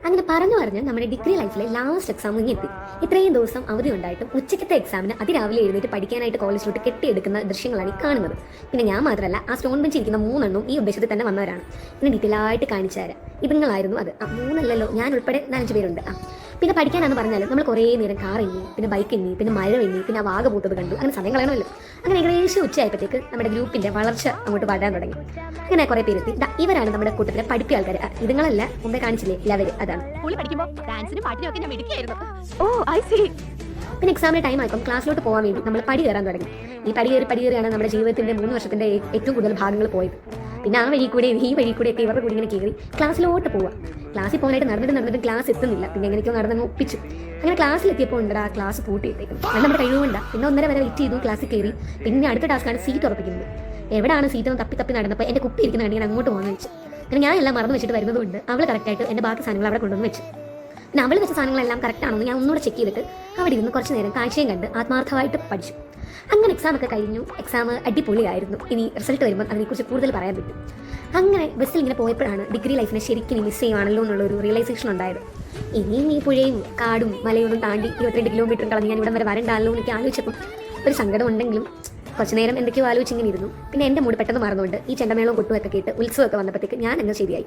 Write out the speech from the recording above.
അങ്ങനെ പറഞ്ഞ് നമ്മുടെ ഡിഗ്രി ലൈഫിലെ ലാസ്റ്റ് എക്സാം ഇങ്ങനെ എത്തി. ഇത്രയും ദിവസം അവധി ഉണ്ടായിട്ടും ഉച്ചക്കത്തെ എക്സാമിന് അതിരാവിലെ എഴുന്നേറ്റ് പഠിക്കാനായിട്ട് കോളേജിലോട്ട് കെട്ടിയെടുക്കുന്ന ദൃശ്യങ്ങളാണ് ഈ കാണുന്നത്. പിന്നെ ഞാൻ മാത്രമല്ല, ആ സ്റ്റോൺ ബെഞ്ച് ഇരിക്കുന്ന 3 ഈ ഉദ്ദേശത്തിൽ തന്നെ വന്നവരാണ്. പിന്നെ ഡീറ്റെയിൽ ആയിട്ട് കാണിച്ചു തരാം. ഇതുങ്ങളായിരുന്നു അത്. 3 ഞാൻ ഉൾപ്പെടെ 4 പേരുണ്ട്. പിന്നെ പഠിക്കാനാന്ന് പറഞ്ഞാലും നമ്മൾ കുറേ നേരം കാർ എണ്ണി, പിന്നെ ബൈക്ക് എണ്ണി, പിന്നെ മഴ എണ്ണി, പിന്നെ ആ വാഗ പൂത്തത് കണ്ടു. അങ്ങനെ സമയം കളയണമല്ലോ. അങ്ങനെ ഏകദേശം ഉച്ചയായപ്പോഴത്തേക്ക് നമ്മുടെ ഗ്രൂപ്പിന്റെ വളർച്ച അങ്ങോട്ട് പാടാൻ തുടങ്ങി. അങ്ങനെ കുറേ പേരെത്തി. ഇവരാണ് നമ്മുടെ കൂട്ടത്തിലെ പഠിപ്പിയ ആൾക്കാർ. ഇതുങ്ങളല്ല, മുമ്പേ കാണിച്ചില്ലേ ലവര്, അതാണ്. പിന്നെ എക്സാമിന് ടൈം ആയപ്പോൾ ക്ലാസ്സിലോട്ട് പോകാൻ വേണ്ടി നമ്മൾ പടി കയറാൻ തുടങ്ങി. ഈ പടി കയറിയാണ് നമ്മുടെ ജീവിതത്തിന്റെ 3 വർഷത്തിന്റെ ഏറ്റവും കൂടുതൽ ഭാഗങ്ങൾ പോയത്. പിന്നെ ആ വഴി കൂടെ ഈ വഴി കൂടെയൊക്കെ ഇവരുടെ കൂടി ഇങ്ങനെ കയറി ക്ലാസ്സിലോട്ട് പോവാം. ക്ലാസ്സിൽ പോകാനായിട്ട് നടന്നിട്ട് ക്ലാസ് എത്തുന്നില്ല. പിന്നെ എങ്ങനെയൊക്കെയോ നടന്നങ്ങ് ഒപ്പിച്ചു. അങ്ങനെ ക്ലാസ്സിലെത്തിയപ്പോൾ ഉണ്ടാ ക്ലാസ് പൂട്ടിയിട്ടേക്കും. അത് നമ്മുടെ കഴിവുകൊണ്ടാണ്. പിന്നെ 1:30 വരെ വെയിറ്റ് ചെയ്തു, ക്ലാസ്സിൽ കയറി. പിന്നെ അടുത്ത ടാസ്ക്കാണ് സീറ്റ് ഉറപ്പിക്കുന്നത്. എവിടെയാണ് സീറ്റ് തപ്പി നടന്നപ്പോൾ എൻ്റെ കുപ്പി ഇരിക്കുന്ന കണ്ടി ഞാൻ അങ്ങോട്ട് പോകാൻ വെച്ചു. അങ്ങനെ ഞാൻ എല്ലാം മറന്നു വെച്ചിട്ട് വരുന്നതുകൊണ്ട് അവൾ കറക്റ്റായിട്ട് എൻ്റെ ബാക്കി സാധനങ്ങൾ അവിടെ കൊണ്ടുവന്ന് വെച്ചു. പിന്നെ അവൾ വെച്ച സാധനങ്ങളെല്ലാം കറക്റ്റ് ആണെന്ന് ഞാൻ ഒന്നുകൂടെ ചെക്ക് ചെയ്തിട്ട് അവിടെ ഇരുന്ന് കുറച്ച് നേരം കാഴ്ചയും കണ്ട് ആത്മാർത്ഥമായിട്ട് പഠിച്ചു. അങ്ങനെ എക്സാം ഒക്കെ കഴിഞ്ഞു. എക്സാം അടിപൊളിയായിരുന്നു. ഇനി റിസൾട്ട് വരുമ്പോൾ അതിനെക്കുറിച്ച് കൂടുതൽ പറയാൻ പറ്റും. അങ്ങനെ ബസ്സിൽ ഇങ്ങനെ പോയപ്പോഴാണ് ഡിഗ്രി ലൈഫിനെ ശരിക്കും മിസ് ചെയ്യുവാണല്ലോ എന്നുള്ളൊരു റിയലൈസേഷൻ ഉണ്ടായത്. ഇനിയും ഈ പുഴയും കാടും മലയൊന്നും താണ്ടി 22 കിലോമീറ്റർ കളഞ്ഞ് ഞാൻ ഇവിടം വരെ വരണ്ടാണല്ലോ എനിക്ക് ആലോചിച്ചപ്പോൾ ഒരു സങ്കടം ഉണ്ടെങ്കിലും കുറച്ച് നേരം എന്തൊക്കെയോ ആലോചിച്ചിങ്ങനെ ഇരുന്നു. പിന്നെ എൻ്റെ മൂഡ് പെട്ടെന്ന് മറന്നുകൊണ്ട് ഈ ചെണ്ടമേളവും കൊട്ടുമൊക്കെ കേട്ട് ഉത്സവമൊക്കെ വന്നപ്പോഴത്തേക്ക് ഞാൻ അങ്ങ് ശരിയായി.